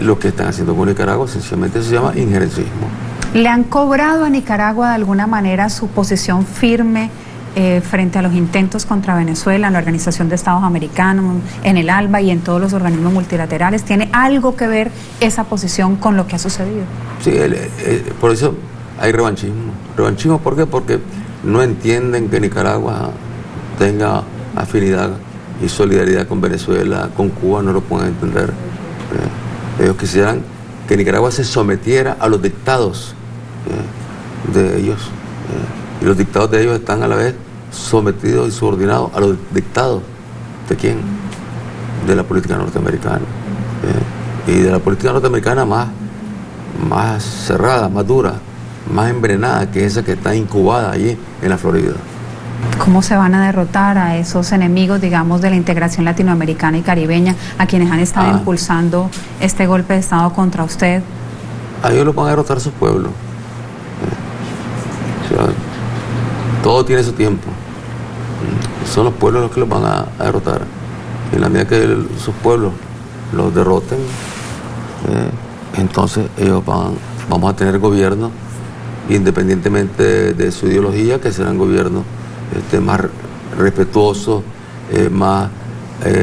S3: lo que están haciendo con Nicaragua, sencillamente se llama injerencismo.
S2: ¿Le han cobrado a Nicaragua de alguna manera su posición firme frente a los intentos contra Venezuela en la Organización de Estados Americanos, en el ALBA y en todos los organismos multilaterales? ¿Tiene algo que ver esa posición con lo que ha sucedido?
S3: Sí, por eso hay revanchismo. ¿Revanchismo por qué? Porque no entienden que Nicaragua tenga afinidad y solidaridad con Venezuela, con Cuba, no lo pueden entender. Ellos quisieran que Nicaragua se sometiera a los dictados de ellos. Y los dictados de ellos están a la vez sometidos y subordinados a los dictados ¿de quién? De la política norteamericana. Y de la política norteamericana más cerrada, más dura, más envenenada que esa que está incubada allí en la Florida.
S2: ¿Cómo se van a derrotar a esos enemigos, digamos, de la integración latinoamericana y caribeña, a quienes han estado impulsando este golpe de Estado contra usted?
S3: A ellos los van a derrotar sus pueblos. O sea, todo tiene su tiempo. Son los pueblos los que los van a derrotar. En la medida que sus pueblos los derroten, entonces ellos vamos a tener gobiernos, independientemente de su ideología, que serán gobiernos más respetuosos, más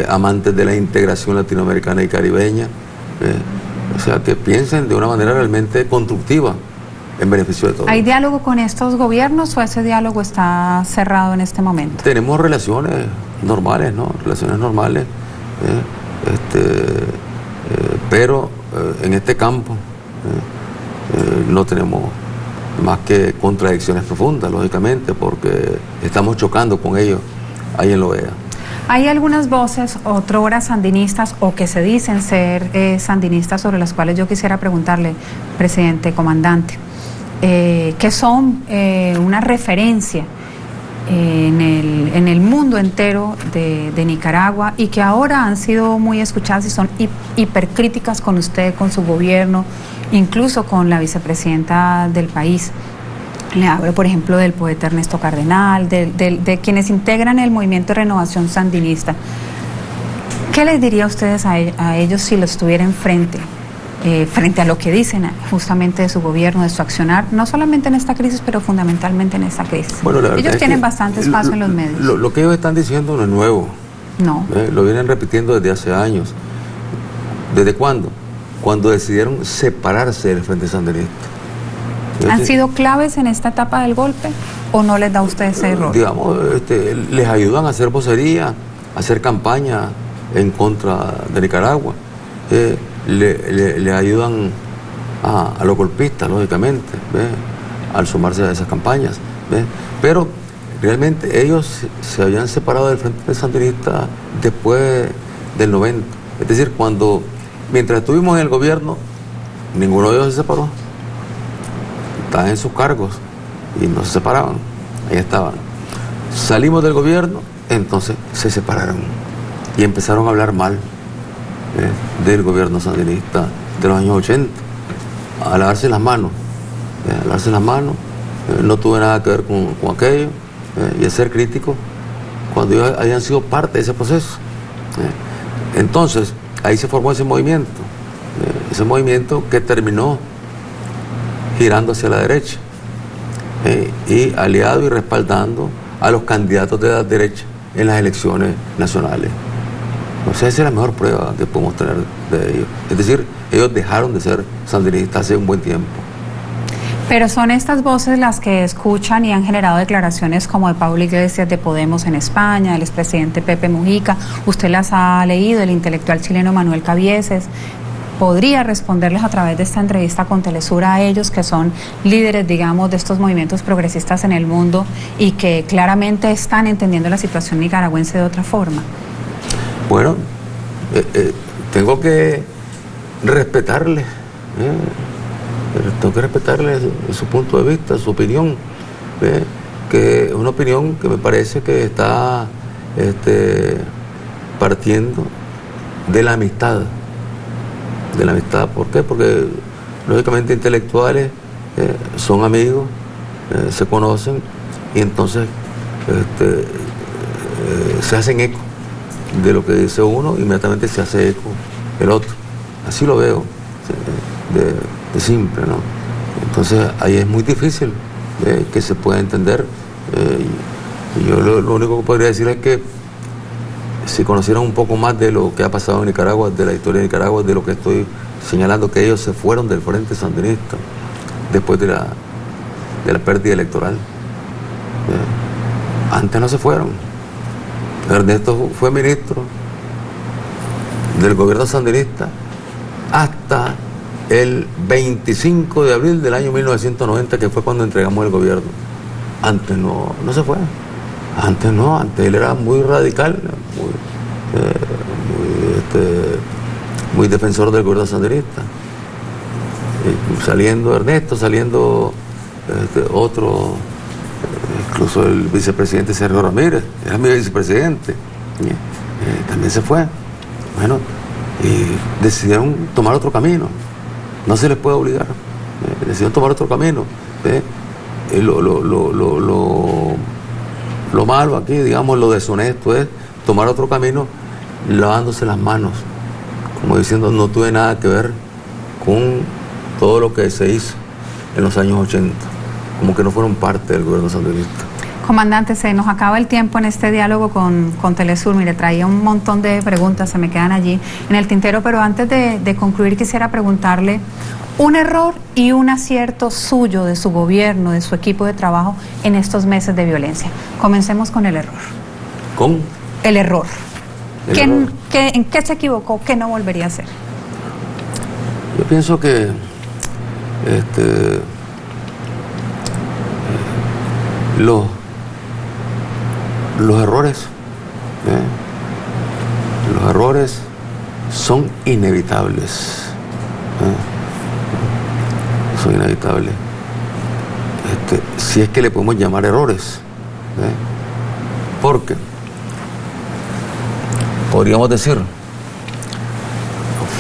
S3: amantes de la integración latinoamericana y caribeña, o sea, que piensen de una manera realmente constructiva en beneficio de todos.
S2: ¿Hay diálogo con estos gobiernos o ese diálogo está cerrado en este momento?
S3: Tenemos relaciones normales, ¿no? Relaciones normales, pero en este campo no tenemos más que contradicciones profundas, lógicamente, porque estamos chocando con ellos ahí en la OEA.
S2: Hay algunas voces otrora sandinistas o que se dicen ser sandinistas sobre las cuales yo quisiera preguntarle, presidente, comandante, que son una referencia en el mundo entero de Nicaragua y que ahora han sido muy escuchadas y son hipercríticas con usted, con su gobierno, incluso con la vicepresidenta del país. Le hablo, por ejemplo, del poeta Ernesto Cardenal, de quienes integran el movimiento de renovación sandinista. ¿Qué les diría a ustedes a ellos si los tuvieran frente a lo que dicen justamente de su gobierno, de su accionar, no solamente en esta crisis, pero fundamentalmente en esta crisis?
S3: Bueno,
S2: ellos tienen bastante espacio en los medios.
S3: Lo que ellos están diciendo no es nuevo.
S2: No.
S3: Lo vienen repitiendo desde hace años. ¿Desde cuándo? Cuando decidieron separarse del Frente Sandinista.
S2: ¿Han sido claves en esta etapa del golpe o no les da a usted ese error?
S3: Digamos, les ayudan a hacer vocería, a hacer campaña en contra de Nicaragua. Le ayudan a los golpistas, lógicamente, ¿ves? Al sumarse a esas campañas, ¿ves? Pero realmente ellos se habían separado del Frente Sandinista después del 90. Es decir, mientras estuvimos en el gobierno, ninguno de ellos se separó. Estaban en sus cargos y no se separaban, ahí estaban. Salimos del gobierno, entonces se separaron y empezaron a hablar mal del gobierno sandinista de los años 80, a lavarse las manos, no tuve nada que ver con aquello, y a ser crítico cuando ellos habían sido parte de ese proceso. Entonces, ahí se formó ese movimiento que terminó girando hacia la derecha y aliado y respaldando a los candidatos de la derecha en las elecciones nacionales. O sea, esa es la mejor prueba que podemos tener de ellos. Es decir, ellos dejaron de ser sandinistas hace un buen tiempo.
S2: Pero son estas voces las que escuchan y han generado declaraciones como de Pablo Iglesias de Podemos en España, el expresidente Pepe Mujica. Usted las ha leído, el intelectual chileno Manuel Cabieses. ¿Podría responderles a través de esta entrevista con Telesur a ellos que son líderes, digamos, de estos movimientos progresistas en el mundo y que claramente están entendiendo la situación nicaragüense de otra forma?
S3: Bueno, tengo que respetarle, su punto de vista, su opinión, que es una opinión que me parece que está partiendo de la amistad. ¿Por qué? Porque lógicamente intelectuales son amigos, se conocen y entonces se hacen eco de lo que dice uno, inmediatamente se hace eco el otro. Así lo veo, de simple, ¿no? Entonces ahí es muy difícil que se pueda entender. Y yo lo único que podría decir es que si conocieran un poco más de lo que ha pasado en Nicaragua, de la historia de Nicaragua, de lo que estoy señalando, que ellos se fueron del Frente Sandinista después de la pérdida electoral. Antes no se fueron. Ernesto fue ministro del gobierno sandinista hasta el 25 de abril del año 1990, que fue cuando entregamos el gobierno. Antes no se fue. Antes él era muy radical, muy defensor del gobierno sandinista. Saliendo Ernesto, saliendo otro, incluso el vicepresidente Sergio Ramírez, era mi vicepresidente, también se fue. Bueno, y decidieron tomar otro camino. No se les puede obligar. Decidieron tomar otro camino. Lo malo aquí, digamos, lo deshonesto es tomar otro camino lavándose las manos, como diciendo no tuve nada que ver con todo lo que se hizo en los años 80, como que no fueron parte del gobierno sandinista.
S2: Comandante, se nos acaba el tiempo en este diálogo con Telesur. Mire, traía un montón de preguntas, se me quedan allí en el tintero, pero antes de concluir quisiera preguntarle un error y un acierto suyo, de su gobierno, de su equipo de trabajo en estos meses de violencia. Comencemos con el error.
S3: ¿Con?
S2: El error.
S3: ¿En
S2: qué se equivocó? ¿Qué no volvería a hacer?
S3: Yo pienso que los errores son inevitables. Son inevitables. Si es que le podemos llamar errores. porque podríamos decir,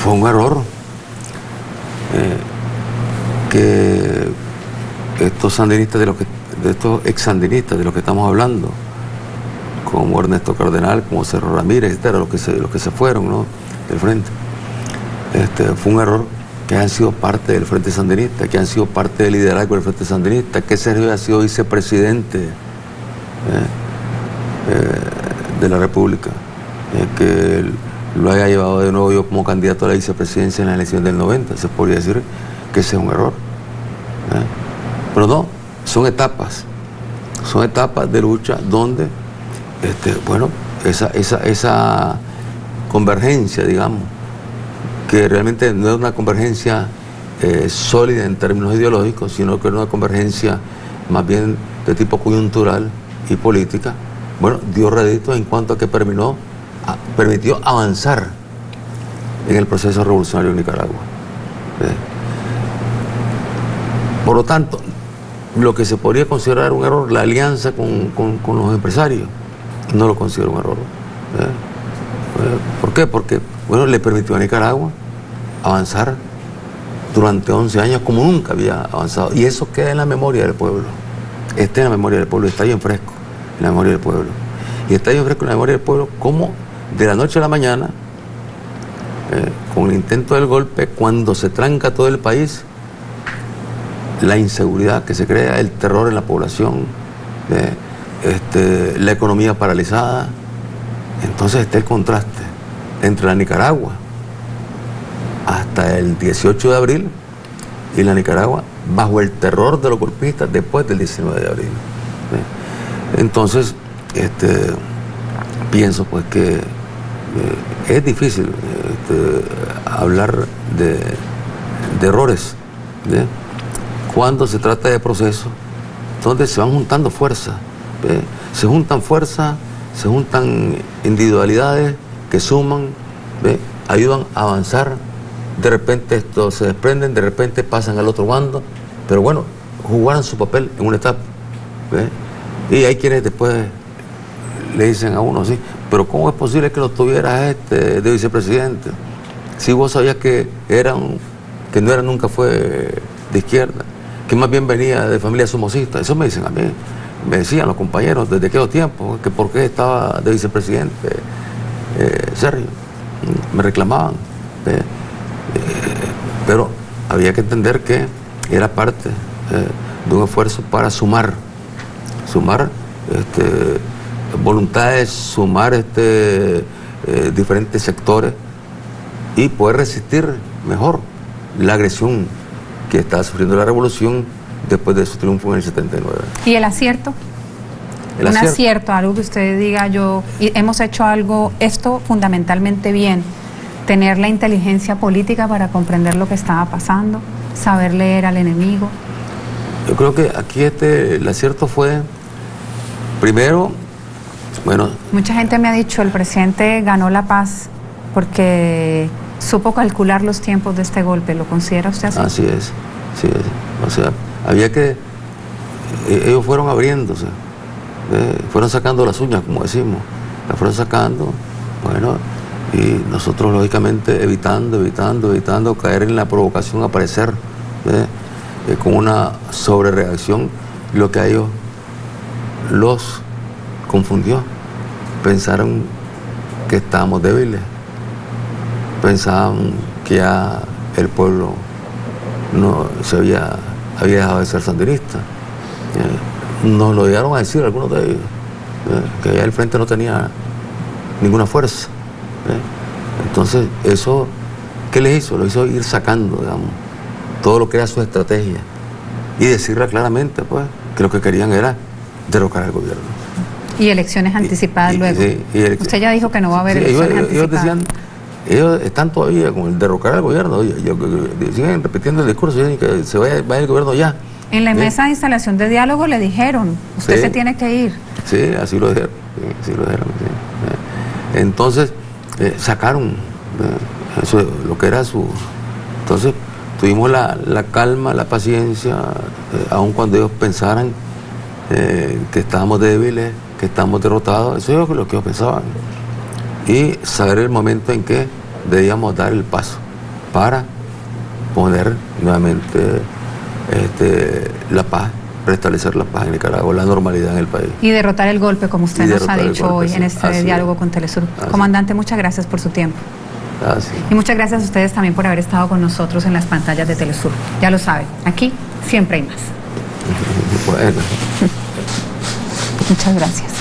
S3: fue un error que estos sandinistas, de estos ex sandinistas de los que estamos hablando, como Ernesto Cardenal, como Cerro Ramírez, etcétera, los que se fueron, ¿no?, del frente. Fue un error que han sido parte del Frente Sandinista, que han sido parte del liderazgo del Frente Sandinista, que Sergio haya sido vicepresidente de la República, que lo haya llevado de nuevo yo como candidato a la vicepresidencia en la elección del 90. Se podría decir que ese es un error. Pero no, son etapas de lucha donde, bueno, esa convergencia, digamos, que realmente no es una convergencia sólida en términos ideológicos, sino que es una convergencia más bien de tipo coyuntural y política, bueno, dio réditos en cuanto a que permitió avanzar en el proceso revolucionario en Nicaragua. Por lo tanto, lo que se podría considerar un error, la alianza con los empresarios, no lo considero un error. ¿Por qué? Porque, bueno, le permitió a Nicaragua avanzar durante 11 años como nunca había avanzado. Y eso queda en la memoria del pueblo. Está en la memoria del pueblo, está bien fresco en la memoria del pueblo. Y está bien fresco en la memoria del pueblo como de la noche a la mañana, con el intento del golpe, cuando se tranca todo el país, la inseguridad que se crea, el terror en la población, la economía paralizada. Entonces está el contraste entre la Nicaragua hasta el 18 de abril y la Nicaragua bajo el terror de los golpistas después del 19 de abril. Entonces, pienso pues que es difícil hablar de errores cuando se trata de procesos donde se van juntando fuerzas. Se juntan fuerzas, se juntan individualidades que suman, ayudan a avanzar. De repente estos se desprenden, de repente pasan al otro bando, pero bueno, jugaron su papel en una etapa. Y hay quienes después le dicen a uno, sí, pero ¿cómo es posible que lo tuvieras de vicepresidente? Si vos sabías que nunca fue de izquierda, que más bien venía de familia somocista. Eso me dicen a mí, me decían los compañeros desde aquellos tiempos, que por qué estaba de vicepresidente Sergio. Me reclamaban. Pero había que entender que era parte de un esfuerzo para sumar voluntades, sumar diferentes sectores y poder resistir mejor la agresión que estaba sufriendo la revolución después de su triunfo en el 79.
S2: ¿Y el acierto? Un acierto, algo que usted diga, hemos hecho esto fundamentalmente bien. Tener la inteligencia política para comprender lo que estaba pasando, saber leer al enemigo.
S3: Yo creo que aquí el acierto fue, primero, bueno...
S2: Mucha gente me ha dicho, el presidente ganó la paz porque supo calcular los tiempos de este golpe. ¿Lo considera usted así?
S3: Así es, sí es. O sea, ellos fueron abriéndose, fueron sacando las uñas, como decimos, las fueron sacando, bueno... Y nosotros, lógicamente, evitando caer en la provocación, aparecer con una sobrereacción, lo que a ellos los confundió. Pensaron que estábamos débiles, pensaban que ya el pueblo no había dejado de ser sandinista. Nos lo llegaron a decir algunos de ellos, que ya el frente no tenía ninguna fuerza. Entonces, eso, ¿qué les hizo? Lo hizo ir sacando, digamos, todo lo que era su estrategia y decirle claramente, pues, que lo que querían era derrocar al gobierno.
S2: Y elecciones anticipadas luego.
S3: Sí,
S2: usted ya dijo que no va a haber elecciones anticipadas.
S3: Ellos están todavía con el derrocar al gobierno, siguen repitiendo el discurso, dicen que se vaya el gobierno ya.
S2: En la mesa de instalación de diálogo le dijeron, usted se tiene que ir.
S3: Sí, así lo dijeron. Entonces, sacaron eso, lo que era su... Entonces tuvimos la calma, la paciencia, aun cuando ellos pensaran que estábamos débiles, que estamos derrotados, eso es lo que ellos pensaban. Y saber el momento en que debíamos dar el paso para poner nuevamente la paz, restablecer la paz en Nicaragua, la normalidad en el país.
S2: Y derrotar el golpe, como usted nos ha dicho
S3: golpe,
S2: hoy
S3: sí.
S2: en este diálogo con Telesur. Comandante, muchas gracias por su tiempo. Y muchas gracias a ustedes también por haber estado con nosotros en las pantallas de Telesur. Ya lo saben, aquí siempre hay más.
S3: Bueno.
S2: Muchas gracias.